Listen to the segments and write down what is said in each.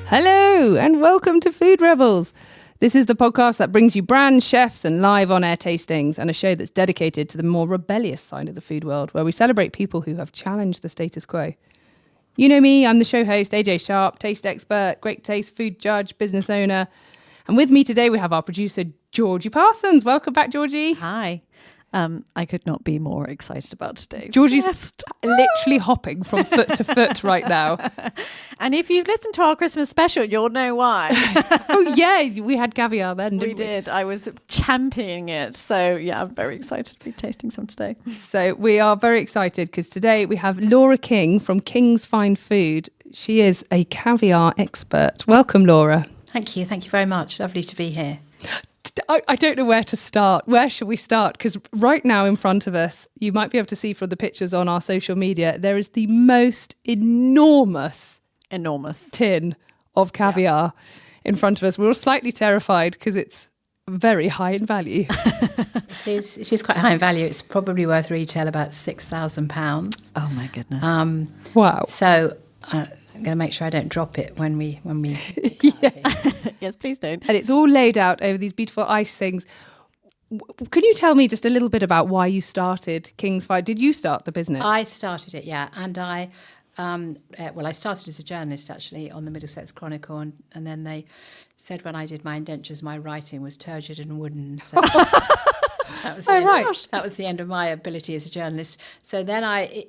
Hello and welcome to Food Rebels. This is the podcast that brings you brands, chefs and live on-air tastings, and a show that's dedicated to the more rebellious side of the food world, where we celebrate people who have challenged the status quo. You know me, I'm the show host, AJ Sharp, taste expert, great taste, food judge, business owner. And with me today, we have our producer, Georgie Parsons. Welcome back, Georgie. Hi. I could not be more excited about today. Georgie's literally hopping from foot to foot right now. And if you've listened to our Christmas special, you'll know why. Oh, yeah, we had caviar then, didn't we? We did. I was championing it. So, yeah, I'm very excited to be tasting some today. So we are very excited because today we have Laura King from King's Fine Food. She is a caviar expert. Welcome, Laura. Thank you. Thank you very much. Lovely to be here. I don't know where to start. Where should we start? Because right now in front of us, you might be able to see from the pictures on our social media, there is the most enormous tin of caviar in front of us. We're all slightly terrified because it's very high in value. It is quite high in value. It's probably worth retail about £6,000. Oh, my goodness. Wow. So I'm going to make sure I don't drop it when we Yes, please don't. And it's all laid out over these beautiful ice things. Can you tell me just a little bit about why you started King's Fine? Did you start the business? I started it, yeah. And I started as a journalist, actually, on the Middlesex Chronicle. And then they said when I did my indentures, my writing was turgid and wooden. So that was the end of my ability as a journalist. So then I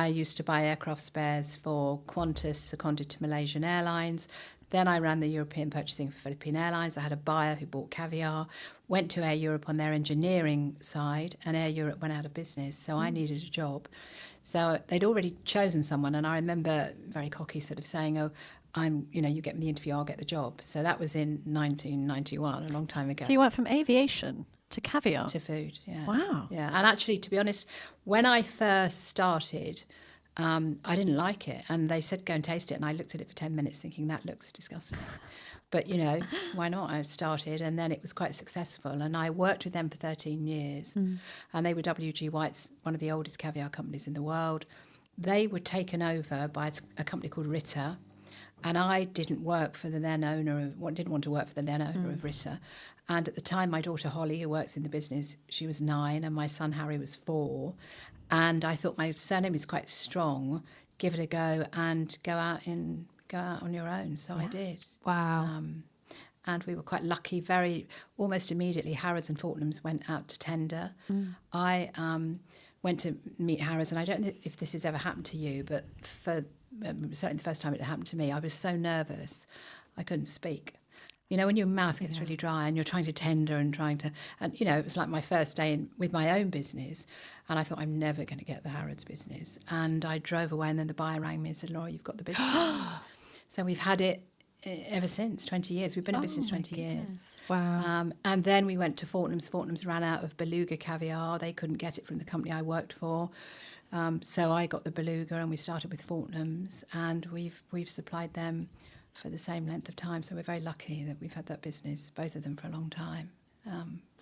used to buy aircraft spares for Qantas, seconded to Malaysian Airlines. Then I ran the European purchasing for Philippine Airlines. I had a buyer who bought caviar, went to Air Europe on their engineering side, and Air Europe went out of business. So I needed a job. So they'd already chosen someone, and I remember very cocky sort of saying, "Oh, you get me the interview, I'll get the job." So that was in 1991, a long time ago. So you went from aviation to caviar? To food, yeah. Wow. Yeah, and actually, to be honest, when I first started, I didn't like it. And they said, go and taste it. And I looked at it for 10 minutes thinking, that looks disgusting. But, why not? I started. And then it was quite successful. And I worked with them for 13 years. And they were W.G. White's, one of the oldest caviar companies in the world. They were taken over by a company called Ritter. And I didn't work for the then owner, didn't want to work for the then owner of Ritter. And at the time, my daughter Holly, who works in the business, she was 9, and my son Harry was 4. And I thought my surname is quite strong. Give it a go and go out on your own. So I did. Wow. And we were quite lucky. Almost immediately, Harrods and Fortnum's went out to tender. I went to meet Harrods, and I don't know if this has ever happened to you, but for certainly the first time it happened to me, I was so nervous I couldn't speak. When your mouth gets really dry and you're trying to tender and it was like my first day with my own business, and I thought, I'm never going to get the Harrods business. And I drove away, and then the buyer rang me and said, Laura, you've got the business. So we've had it ever since, 20 years. We've been in business 20 years. Wow. And then we went to Fortnum's. Fortnum's ran out of beluga caviar. They couldn't get it from the company I worked for. So I got the beluga, and we started with Fortnum's, and we've supplied them for the same length of time. So we're very lucky that we've had that business, both of them, for a long time.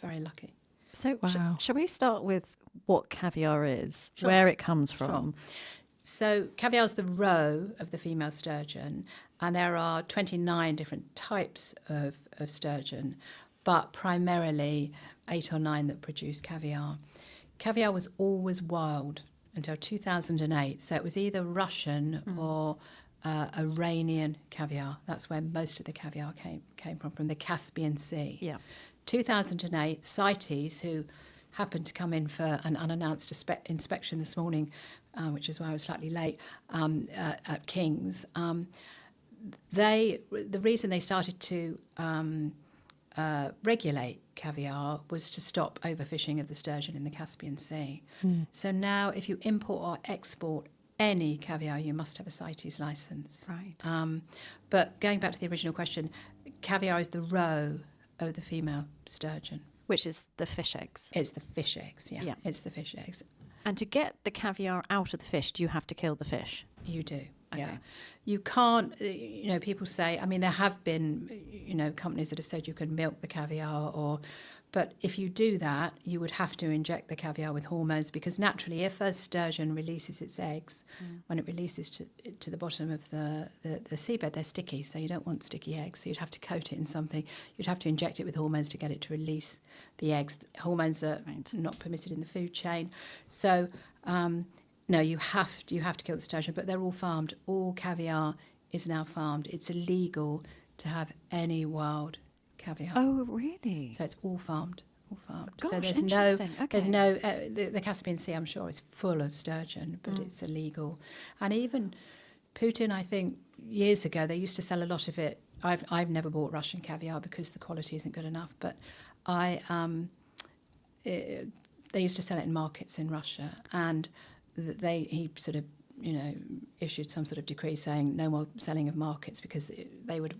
Very lucky. So wow. Shall we start with what caviar is, where it comes from? Sure. So caviar is the roe of the female sturgeon, and there are 29 different types of sturgeon, but primarily 8 or 9 that produce caviar. Caviar was always wild until 2008, so it was either Russian or Iranian caviar. That's where most of the caviar came from the Caspian Sea. Yeah. 2008, CITES, who happened to come in for an unannounced inspection this morning, which is why I was slightly late, at King's, the reason they started to regulate caviar was to stop overfishing of the sturgeon in the Caspian Sea. So now if you import or export any caviar, you must have a CITES licence. Right. But going back to the original question, caviar is the roe of the female sturgeon. Which is the fish eggs. It's the fish eggs, yeah. It's the fish eggs. And to get the caviar out of the fish, do you have to kill the fish? You do, Okay. yeah. You can't, people say, there have been, companies that have said you can milk the caviar But if you do that, you would have to inject the caviar with hormones, because naturally, if a sturgeon releases its eggs, when it releases to the bottom of the seabed, they're sticky. So you don't want sticky eggs. So you'd have to coat it in something. You'd have to inject it with hormones to get it to release the eggs. Hormones are not permitted in the food chain. So no, you have to kill the sturgeon. But they're all farmed. All caviar is now farmed. It's illegal to have any wild caviar. Oh, really? So it's all farmed. Gosh, so there's interesting. the Caspian Sea, I'm sure, is full of sturgeon, but it's illegal. And even Putin, I think years ago, they used to sell a lot of it. I've never bought Russian caviar because the quality isn't good enough, but they used to sell it in markets in Russia, and he sort of issued some sort of decree saying no more selling of markets, because they would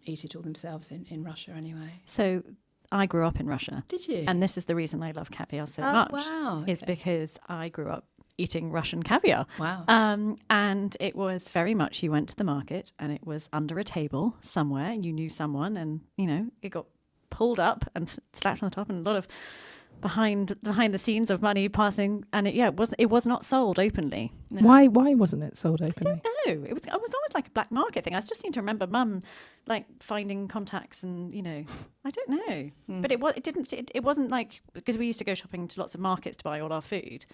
eat it all themselves in Russia anyway. So I grew up in Russia. Did you? And this is the reason I love caviar so much. Wow. Is because I grew up eating Russian caviar. Wow. And it was very much, you went to the market and it was under a table somewhere. You knew someone, and it got pulled up and slapped on the top, and a lot of behind the scenes of money passing, and it was not sold openly. No. Why wasn't it sold openly? I don't know. It was almost like a black market thing. I just seem to remember Mum like finding contacts, and I don't know. But it wasn't like, because we used to go shopping to lots of markets to buy all our food.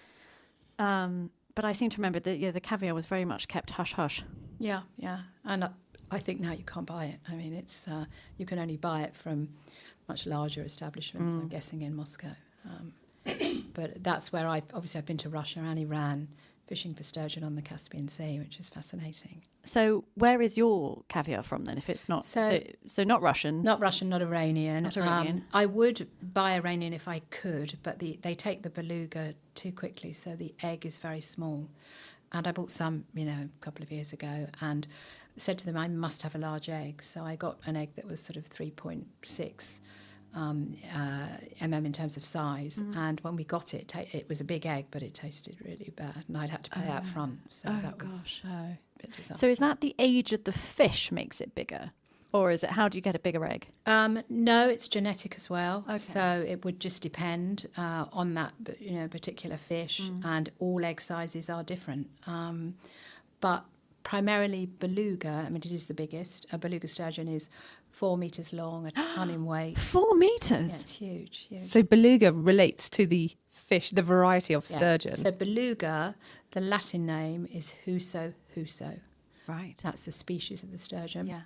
But I seem to remember that the caviar was very much kept hush hush. Yeah, and I think now you can't buy it. I mean, it's you can only buy it from much larger establishments. I'm guessing in Moscow. But that's where I've been to Russia and Iran fishing for sturgeon on the Caspian Sea, which is fascinating. So where is your caviar from then, if it's not so not Russian? Not Russian, not Iranian. Not Iranian. I would buy Iranian if I could, but they take the beluga too quickly, so the egg is very small. And I bought some, a couple of years ago, and said to them I must have a large egg. So I got an egg that was sort of 3.6 in terms of size, and when we got it, it was a big egg, but it tasted really bad, and I'd had to pay out front. So that was a bit disastrous. So is that the age of the fish makes it bigger, or is it, how do you get a bigger egg? No, it's genetic as well. Okay. So it would just depend on that particular fish, and all egg sizes are different. But primarily beluga, I mean, it is the biggest. A beluga sturgeon is 4 meters long, a ton in weight. 4 meters? Yeah, it's huge. So beluga relates to the fish, the variety of sturgeon. So beluga, the Latin name is huso. Right. That's the species of the sturgeon. Yeah.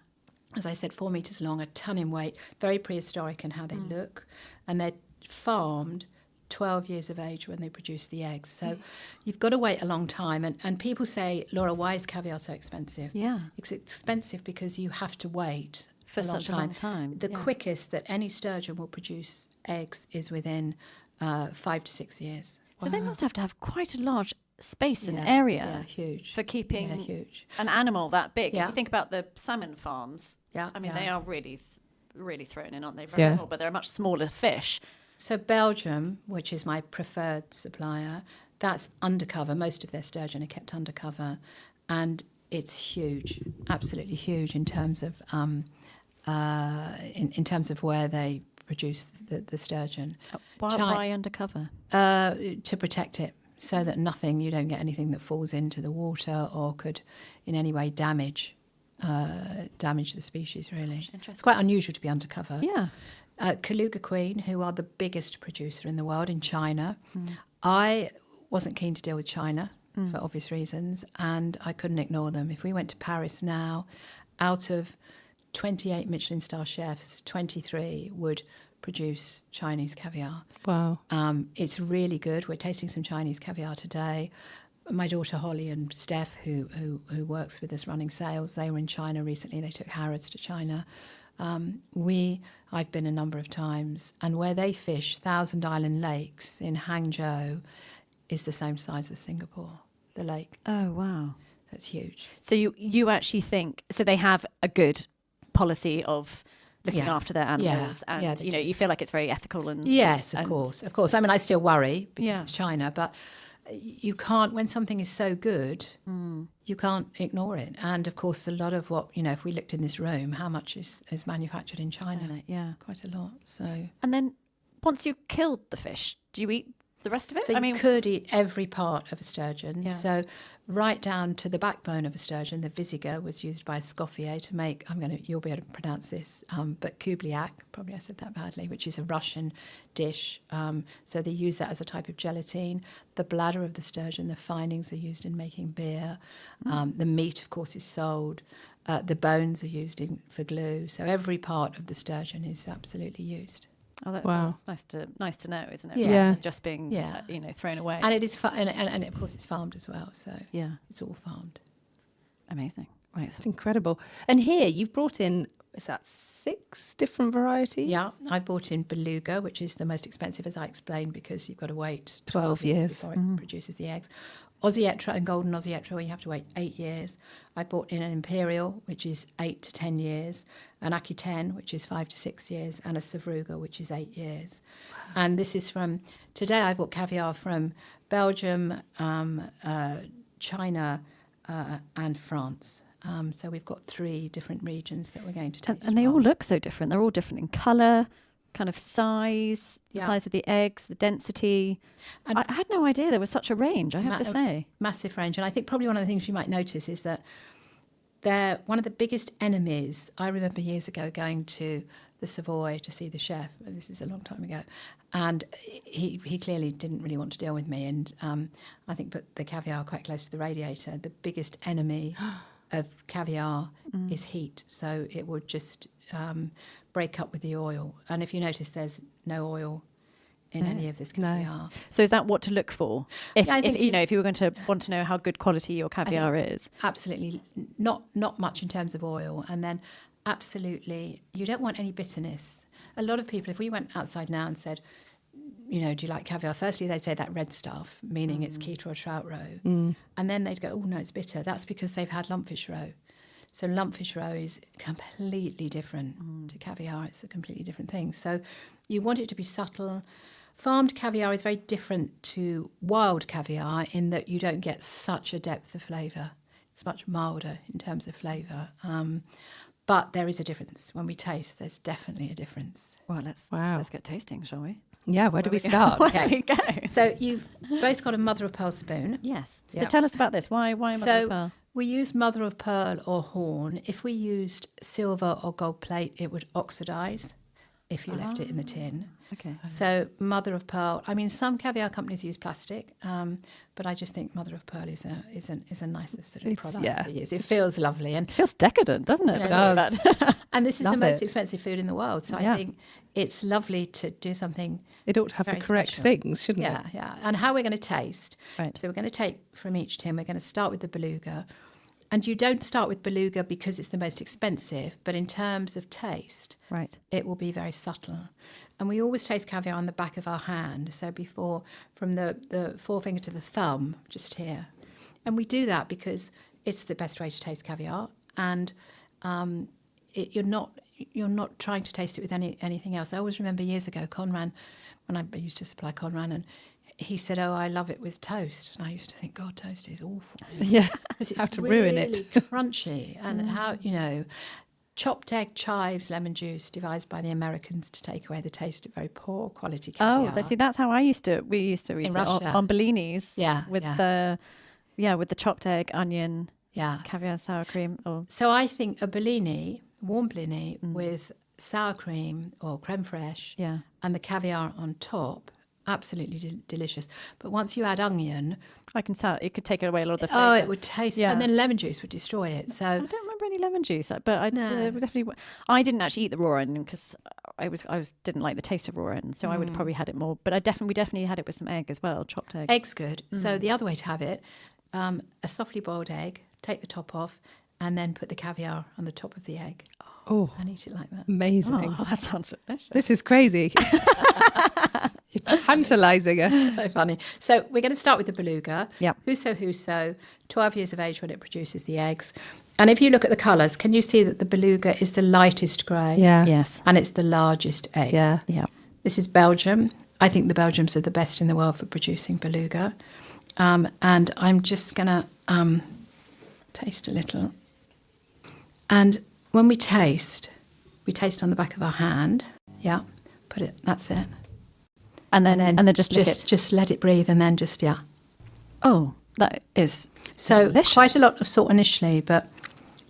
As I said, 4 meters long, a ton in weight, very prehistoric in how they look. And they're farmed 12 years of age when they produce the eggs. So you've got to wait a long time. And people say, Laura, why is caviar so expensive? Yeah. It's expensive because you have to wait For such a long time. The quickest that any sturgeon will produce eggs is within 5 to 6 years. So they must have to have quite a large space and area. Yeah, huge. For keeping huge. an animal that big. Yeah. If you think about the salmon farms, they are really, really thrown in, aren't they? Very small, but they're a much smaller fish. So Belgium, which is my preferred supplier, that's undercover. Most of their sturgeon are kept undercover, and it's huge, absolutely huge in terms of in terms of where they produce the sturgeon. Why undercover? To protect it, so that you don't get anything that falls into the water or could in any way damage the species, really. It's quite unusual to be undercover. Yeah. Kaluga Queen, who are the biggest producer in the world in China. I wasn't keen to deal with China for obvious reasons, and I couldn't ignore them. If we went to Paris now, out of 28 Michelin star chefs, 23 would produce Chinese caviar. Wow. It's really good. We're tasting some Chinese caviar today. My daughter Holly and Steph, who works with us running sales, they were in China recently. They took Harrods to China. I've been a number of times, and where they fish, Thousand Island Lakes in Hangzhou is the same size as Singapore, the lake. Oh, wow. That's huge. So you actually think, so they have a good policy of looking after their animals, and you feel like it's very ethical and yes, of course. I mean, I still worry because it's China, but you can't, when something is so good, you can't ignore it. And of course, a lot of what, if we looked in this room, how much is manufactured in China? Yeah. Quite a lot. So. And then once you killed the fish, do you eat the rest of it? So you could eat every part of a sturgeon. Yeah. So right down to the backbone of a sturgeon, the visiga was used by Escoffier to make, you'll be able to pronounce this, but kubliak, probably I said that badly, which is a Russian dish. So they use that as a type of gelatine. The bladder of the sturgeon, the findings are used in making beer. The meat, of course, is sold. The bones are used for glue. So every part of the sturgeon is absolutely used. Oh, Wow. that's nice to know, isn't it? Yeah. Rather Yeah. than just being, thrown away. And it is, and of course, it's farmed as well. So Yeah. it's all farmed. Amazing. Right. It's incredible. And here you've brought in, is that 6 different varieties? Yeah, I bought in beluga, which is the most expensive, as I explained, because you've got to wait 12 years. before it produces the eggs. Ossietra and golden Ossietra, where you have to wait 8 years. I bought in an imperial, which is 8 to 10 years, an Aquitaine, which is 5 to 6 years, and a Savruga, which is 8 years. And this is today I bought caviar from Belgium, China, and France. So we've got 3 different regions that we're going to taste. And they all look so different. They're all different in colour, kind of size, the size of the eggs, the density. And I had no idea there was such a range, I have to say. Massive range. And I think probably one of the things you might notice is that they're one of the biggest enemies. I remember years ago going to the Savoy to see the chef. This is a long time ago. And he clearly didn't really want to deal with me. And I think put the caviar quite close to the radiator. The biggest enemy of caviar is heat. So it would just break up with the oil. And if you notice, there's no oil in any of this caviar. So is that what to look for? If you were going to want to know how good quality your caviar is? Absolutely not much in terms of oil. And then absolutely, you don't want any bitterness. A lot of people, if we went outside now and said, do you like caviar? Firstly, they'd say that red stuff, meaning it's keto or trout roe. And then they'd go, oh, no, it's bitter. That's because they've had lumpfish roe. So lumpfish roe is completely different to caviar. It's a completely different thing. So you want it to be subtle. Farmed caviar is very different to wild caviar in that you don't get such a depth of flavour. It's much milder in terms of flavour. But there is a difference. When we taste, there's definitely a difference. Well, let's get tasting, shall we? Yeah, where do we start? Where do we go? So you've both got a mother of pearl spoon. Yes. So Yeah. tell us about this. Why mother of pearl? We use mother of pearl or horn. If we used silver or gold plate, it would oxidise if you left it in the tin. Okay. So mother of pearl. I mean, some caviar companies use plastic, but I just think mother of pearl is a nicer sort of product to use. It feels lovely, and It feels decadent, doesn't it? It does. and this is Love the most it. expensive food in the world. So Yeah. I think it's lovely to do something. It ought to have the Very correct special. things, shouldn't Yeah, it? yeah. And how we're going to taste. Right. So we're going to take from each tin. We're going to start with the beluga. And you don't start with beluga because it's the most expensive, but in terms of taste, Right. it will be very subtle. And we always taste caviar on the back of our hand. So from the forefinger to the thumb, just here. And we do that because it's the best way to taste caviar. And you're not trying to taste it with anything else. I always remember years ago, Conran, when I used to supply Conran, and he said, "Oh, I love it with toast." And I used to think, "God, toast is awful." Yeah. Because it's How to really ruin it. crunchy, and how chopped egg, chives, lemon juice devised by the Americans to take away the taste of very poor quality caviar. Oh, see, that's how we used to eat it Russia. on bellinis. Yeah, with yeah. the chopped egg, onion, Yeah. caviar, sour cream. Or So I think a bellini, warm bellini with sour cream or creme fraiche Yeah. and the caviar on top, absolutely delicious. But once you add onion, it could take away a lot of the flavour. oh, it would taste, Yeah. and then lemon juice would destroy it. I So don't remember any lemon juice, but I No. definitely. I didn't actually eat the raw onion because I didn't like the taste of raw onion, so I would have probably had it more. But we definitely had it with some egg as well, chopped egg. egg's good. So the other way to have it, a softly boiled egg, take the top off, and then put the caviar on the top of the egg Oh, and eat it like that. amazing. Oh, that sounds delicious. This is crazy. You're tantalising us. So funny. So we're going to start with the beluga. Yep. Huso, 12 years of age when it produces the eggs. And if you look at the colours, can you see that the beluga is the lightest grey? Yeah. Yes. And it's the largest egg. Yeah. Yeah. This is Belgium. I think the Belgians are the best in the world for producing beluga. And I'm just going to taste a little. And when we taste on the back of our hand. Yeah, that's it. And then just lick it. Just let it breathe and then just, yeah. Oh, that is So delicious. quite a lot of salt initially, but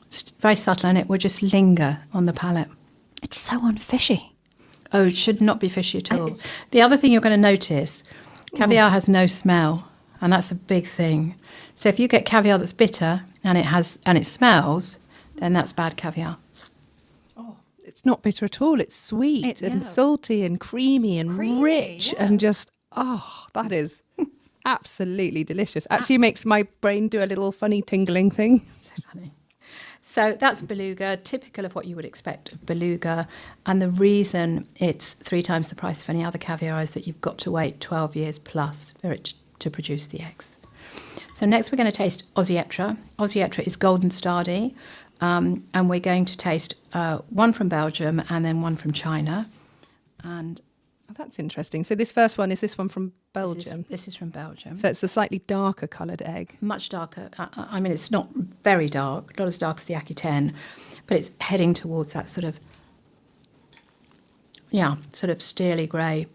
it's very subtle and it will just linger on the palate. It's so unfishy. Oh, it should not be fishy at all. The other thing you're going to notice, caviar has no smell, and that's a big thing. So if you get caviar that's bitter and it smells, then that's bad caviar. It's not bitter at all. It's sweet and salty and creamy and rich and just, that is absolutely delicious. Actually makes my brain do a little funny tingling thing. So that's beluga, typical of what you would expect of beluga. And the reason it's 3 times the price of any other caviar is that you've got to wait 12 years plus for it to produce the eggs. So next we're going to taste Ossietra. Ossietra is golden stardy. And we're going to taste one from Belgium and then one from China. And that's interesting. So this first one, is this one from Belgium? This is from Belgium. So it's the slightly darker coloured egg. Much darker. I mean, it's not very dark, not as dark as the Aquitaine, but it's heading towards that sort of steely grey.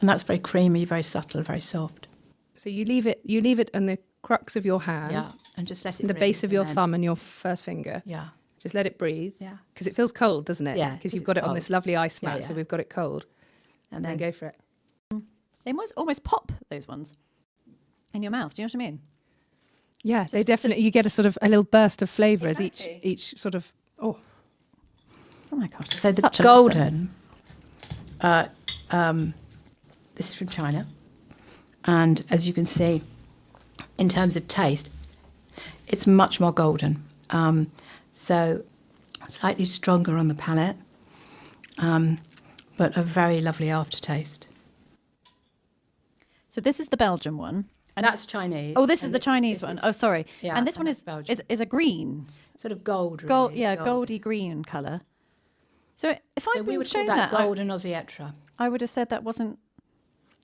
And that's very creamy, very subtle, very soft. So you leave it in the crux of your hand. Yeah, and just let it the breathe, base of your then- thumb and your first finger. Yeah. Just let it breathe. Yeah. Because it feels cold, doesn't it? Yeah, Because 'cause you've it's got it on cold. this lovely ice mat, Yeah, so yeah. we've got it cold. And Then then go for it. They almost pop, those ones, in your mouth. Do you know what I mean? Yeah, they definitely, you get a little burst of flavour as each sort of, Oh my gosh. So the such a golden, this is from China, and as you can see, in terms of taste, it's much more golden. So slightly stronger on the palate, but a very lovely aftertaste. So this is the Belgian one. And that's Chinese. Oh, this is and the Chinese one. Oh, sorry. Yeah, and this and one that's Belgium. is a green, Sort of gold, really. gold, gold. goldy green colour. So if So I'd we been would call shown that that, golden Ossietra. I would have said that wasn't.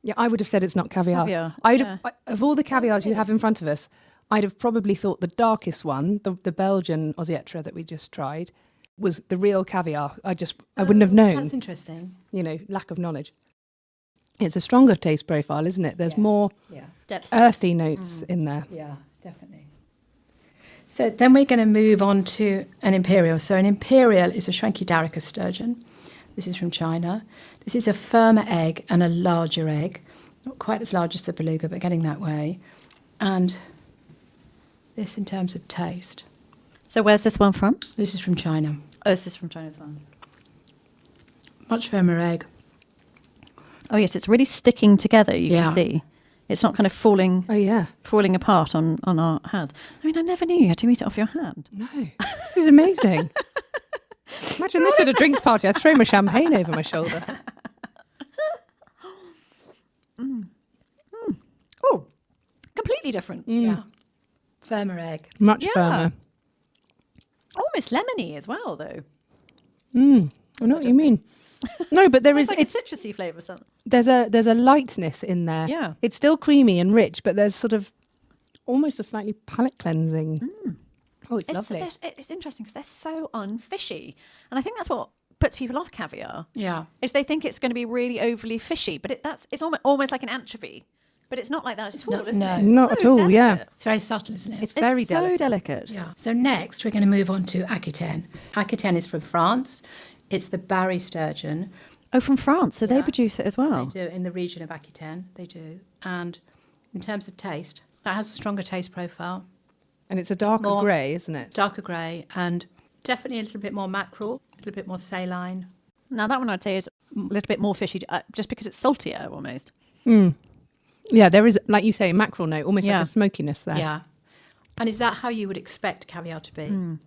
yeah, I would have said it's not caviar. Caviar, Of all the caviars you have in front of us, I'd have probably thought the darkest one, the Belgian Ossietra that we just tried, was the real caviar. I wouldn't have known. That's interesting. Lack of knowledge. It's a stronger taste profile, isn't it? There's more Depth. earthy notes in there. Yeah, definitely. So then we're going to move on to an imperial. So an imperial is a Schwenki-Darrica sturgeon. This is from China. This is a firmer egg and a larger egg. Not quite as large as the beluga, but getting that way. And this in terms of taste. So where's this one from? This is from China. Oh, this is from China as well. Much firmer egg. Oh yes, it's really sticking together. You Yeah. can see, it's not kind of falling Oh, yeah. apart on our hand. I mean, I never knew you had to eat it off your hand. No. This is amazing. Imagine this at a drinks party. I'd throw my champagne over my shoulder. Oh, completely different. Yeah. Firmer egg. Much Yeah. firmer. Almost lemony as well, though. I know what you mean. No, but there is It's like a citrusy flavour. Something. there's a lightness in there. Yeah. It's still creamy and rich, but there's sort of almost a slightly palate cleansing. Oh, it's lovely. It's interesting because they're so unfishy, and I think that's what puts people off caviar. Yeah. Is they think it's going to be really overly fishy, but it's almost like an anchovy, but it's not like that at all. not- Isn't no. it? It's Not so at all, yeah. delicate. It's very subtle, isn't it? It's very It's so delicate. delicate. Yeah. So next we're going to move on to Aquitaine. Aquitaine is from France. It's the Barry sturgeon. Oh, from France, so they Yeah. produce it as well. They do in the region of Aquitaine. They do. And in terms of taste, that has a stronger taste profile, And it's a darker More- grey, isn't it? darker grey, and definitely a little bit more mackerel, a little bit more saline. Now that one I'd say is a little bit more fishy, just because it's saltier almost. Yeah, there is, like you say, a mackerel note, almost Yeah. like a smokiness there. Yeah. And is that how you would expect caviar to be?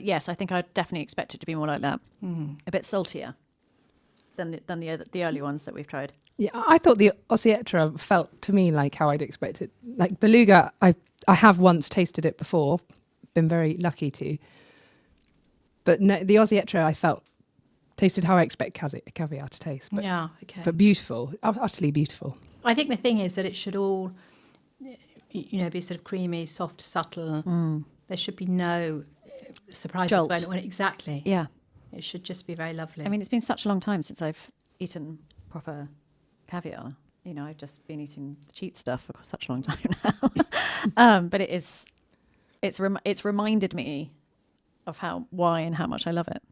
Yes, I think I'd definitely expect it to be more like that, a bit saltier than the early ones that we've tried. Yeah, I thought the Ossietra felt to me like how I'd expect it. Like beluga, I have once tasted it before, been very lucky to. But no, the Ossietra I felt tasted how I expect caviar to taste. But, Yeah, okay. but beautiful, utterly beautiful. I think the thing is that it should all, be sort of creamy, soft, subtle. There should be no surprises Jolt. when exactly. Yeah. It should just be very lovely. I mean, it's been such a long time since I've eaten proper caviar. You know, I've just been eating the cheat stuff for such a long time now. But it's reminded me of why and how much I love it.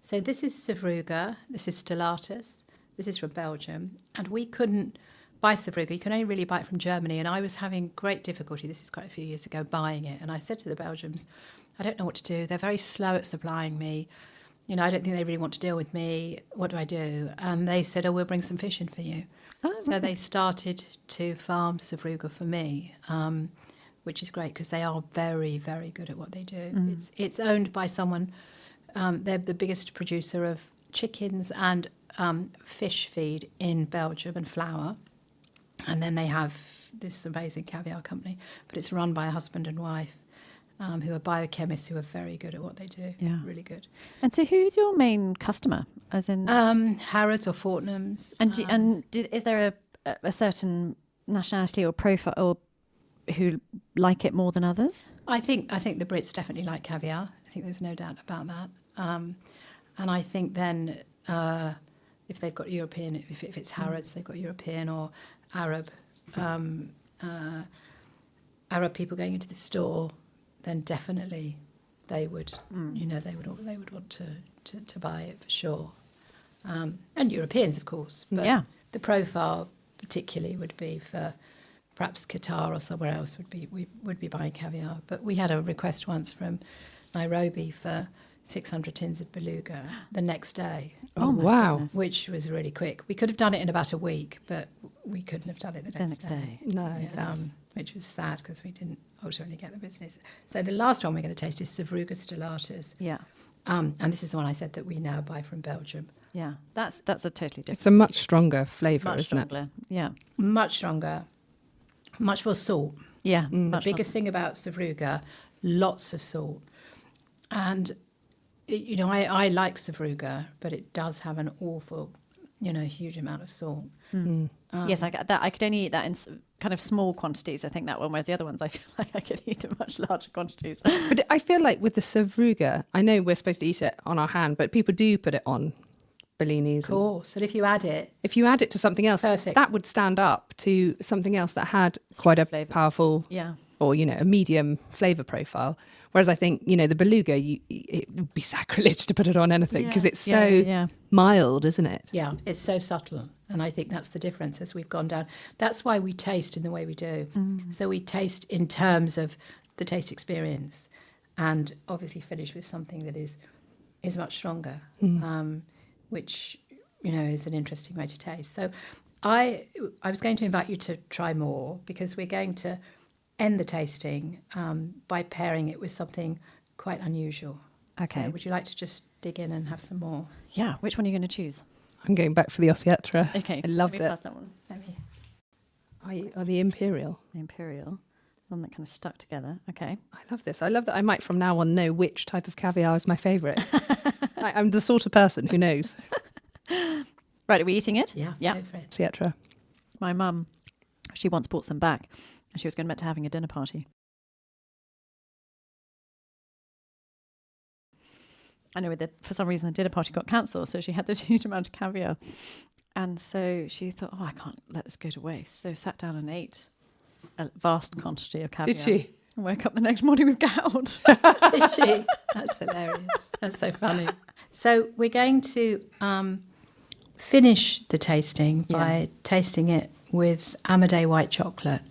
So this is Sevruga, this is Stellatus, this is from Belgium, and we couldn't buy Sevruga. You can only really buy it from Germany, and I was having great difficulty, this is quite a few years ago, buying it. And I said to the Belgians, I don't know what to do. They're very slow at supplying me. You know, I don't think they really want to deal with me. What do I do? And they said, we'll bring some fish in for you. Oh, So they started to farm Sevruga for me, which is great because they are very, very good at what they do. It's owned by someone, they're the biggest producer of chickens and fish feed in Belgium and flour. And then they have this amazing caviar company, but it's run by a husband and wife who are biochemists who are very good at what they do. Yeah. Really good. And so who's your main customer? As in, Harrods or Fortnum's. Is there a certain nationality or profile or who like it more than others? I think the Brits definitely like caviar. I think there's no doubt about that. And I think then if they've got European, if it's Harrods, they've got European or Arab people going into the store, then definitely they would, they would want to buy it for sure. And Europeans, of course. But the profile particularly would be for perhaps Qatar or somewhere else would be buying caviar. But we had a request once from Nairobi for 600 tins of beluga the next day. Oh, wow. Goodness. Which was really quick. We could have done it in about a week, but we couldn't have done it the next day. No. Which was sad because we didn't ultimately get the business. So the last one we're going to taste is Sevruga stellatus. Yeah. And this is the one I said that we now buy from Belgium. Yeah. That's a totally different. It's a much stronger flavour, much isn't stronger. Yeah. Much stronger, much more salt. Yeah. The biggest thing about Sevruga, lots of salt. And, I like Sevruga, but it does have an awful, huge amount of salt. Yes, I get that. I could only eat that in kind of small quantities. I think that one, whereas the other ones, I feel like I could eat in much larger quantities. But I feel like with the Sevruga, I know we're supposed to eat it on our hand, but people do put it on bellinis. Of course. And if you add it to something else, Perfect. that would stand up to something else that had quite a flavours. powerful or, a medium flavour profile. Whereas I think, the beluga, it would be sacrilege to put it on anything because it's so mild, isn't it? Yeah, it's so subtle. And I think that's the difference as we've gone down. That's why we taste in the way we do. So we taste in terms of the taste experience and obviously finish with something that is much stronger, which, is an interesting way to taste. So I was going to invite you to try more because we're going to end the tasting by pairing it with something quite unusual. Okay. So would you like to just dig in and have some more? Yeah. Which one are you going to choose? I'm going back for the Ossietra. Okay. I loved it. Pass that one. Or the Imperial. The Imperial. One that kind of stuck together. Okay. I love this. I love that I might from now on know which type of caviar is my favourite. I'm the sort of person who knows. Right, are we eating it? Yeah. Yeah. Go for it. Ossietra. My mum, she once bought some back and she was going back to having a dinner party. I know for some reason the dinner party got cancelled, so she had this huge amount of caviar. And so she thought, I can't let this go to waste. So sat down and ate a vast quantity of caviar. Did she? And woke up the next morning with gout. Did she? That's hilarious. That's so funny. So we're going to finish the tasting by tasting it with Amadei white chocolate.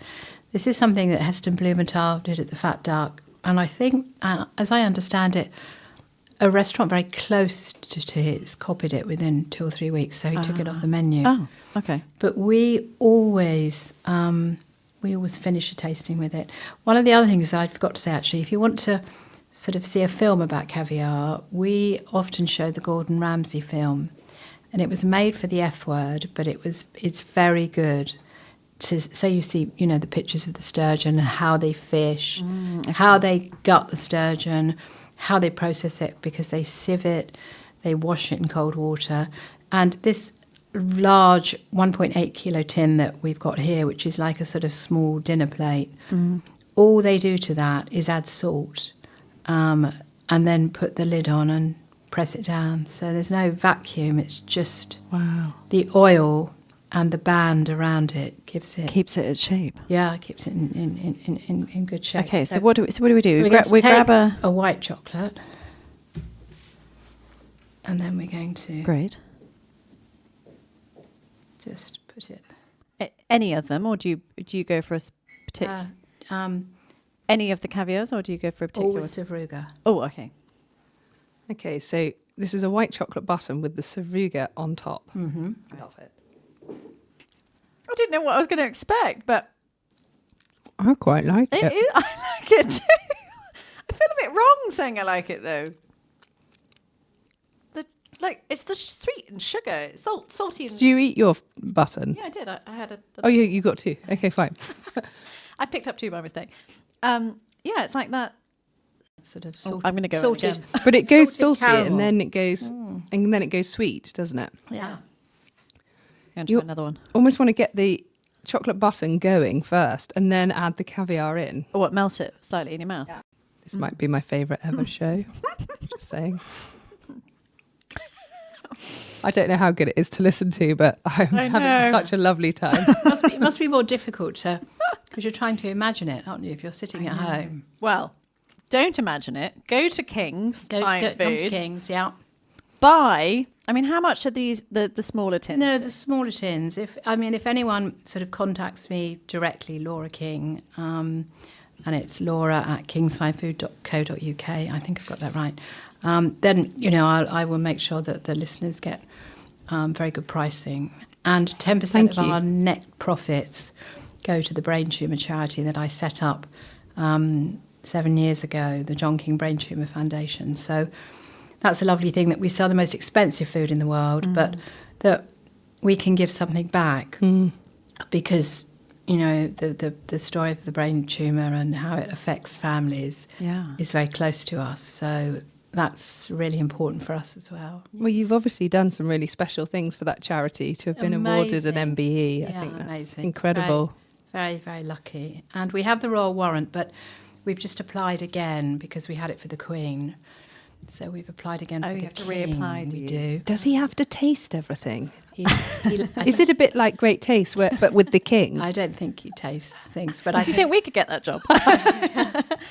This is something that Heston Blumenthal did at the Fat Duck. And I think, as I understand it, a restaurant very close to his copied it within 2 or 3 weeks. So he took it off the menu. Oh, okay. But we always finish a tasting with it. One of the other things that I forgot to say, actually, if you want to sort of see a film about caviar, we often show the Gordon Ramsay film. And it was made for the F Word, but it's very good. So you see, the pictures of the sturgeon and how they fish, how they gut the sturgeon, how they process it because they sieve it, they wash it in cold water. And this large 1.8 kilo tin that we've got here, which is like a sort of small dinner plate, all they do to that is add salt and then put the lid on and press it down. So there's no vacuum. It's just Wow. the oil and the band around it keeps it. Keeps it its shape. Yeah, it keeps it in good shape. Okay, so what do we do? So we're We going to take grab a white chocolate, and then we're going to Great. just put it. Any of them, or do you go for a particular? Any of the caviars, or do you go for a particular? Always Savruga. Oh, okay. Okay, so this is a white chocolate button with the Savruga on top. Mm-hmm. I love it. I didn't know what I was going to expect, but I quite like it it. is, I like it too. I feel a bit wrong saying I like it though. It's the sweet and sugar, it's salty. And Did you eat your button? yeah, I did. I had a. Oh, you got two. Okay, fine. I picked up two by mistake. Yeah, it's like that. Sort of I'm going to go salted. again. But it goes Salted salty caramel. and then it goes sweet, doesn't it? Yeah. Going You- to another one. Almost want to get the chocolate button going first and then add the caviar in. Or what? Melt it slightly in your mouth. Yeah. This might be my favourite ever show. Just saying. I don't know how good it is to listen to, but I'm I having know. such a lovely time. It must be more difficult to, because you're trying to imagine it, aren't you? If you're sitting at home, Well, don't imagine it. Go to King's, find come to foods, King's, yeah. buy. I mean, how much are these the smaller tins? No, the smaller tins. If anyone sort of contacts me directly, Laura King, and it's laura@kingsfinefood.co.uk. I think I've got that right. Then I will make sure that the listeners get very good pricing, and 10% Thank of you. our net profits go to the brain tumour charity that I set up 7 years ago, the John King Brain Tumour Foundation. So that's a lovely thing, that we sell the most expensive food in the world, but that we can give something back because the story of the brain tumour and how it affects families is very close to us. So that's really important for us as well. Well, you've obviously done some really special things for that charity to have been awarded an Amazing. MBE. I Yeah, think that's amazing. incredible. Very, very lucky. And we have the royal warrant, but we've just applied again because we had it for the Queen. So we've applied again Oh, for you the have to King. reapply, do We you? do. Does he have to taste everything? He- Is it a bit like Great Taste, but with the king? I don't think he tastes things, but Do I you think we could get that job?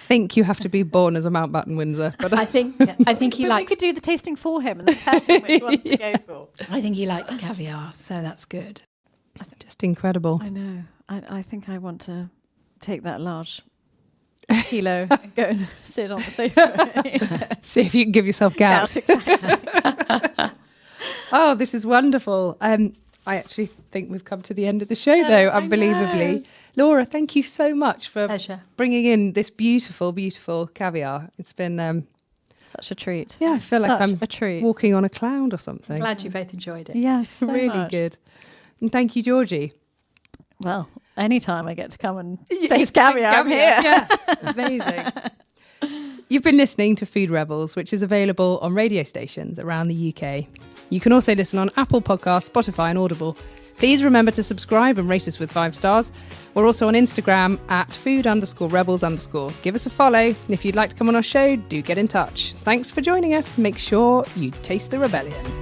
think you have to be born as a Mountbatten Windsor. But I think he We likes. could do the tasting for him and then tell him which ones to go for. I think he likes caviar, so that's good. just incredible. I know. I think I want to take that large kilo and go and sit on the sofa. See if you can give yourself gout. Exactly. Oh, this is wonderful. I actually think we've come to the end of the show, though, I unbelievably. know. Laura, thank you so much for Pleasure. bringing in this beautiful, beautiful caviar. It's been, Such a treat. I feel like Such I'm a treat. walking on a cloud or something. Glad you both enjoyed it. Yes, so really much. good. And thank you, Georgie. Well, anytime I get to come and taste caviar, I'm here. Yeah, amazing. You've been listening to Food Rebels, which is available on radio stations around the UK. You can also listen on Apple Podcasts, Spotify and Audible. Please remember to subscribe and rate us with 5 stars. We're also on Instagram at food_rebels_. Give us a follow. And if you'd like to come on our show, do get in touch. Thanks for joining us. Make sure you taste the rebellion.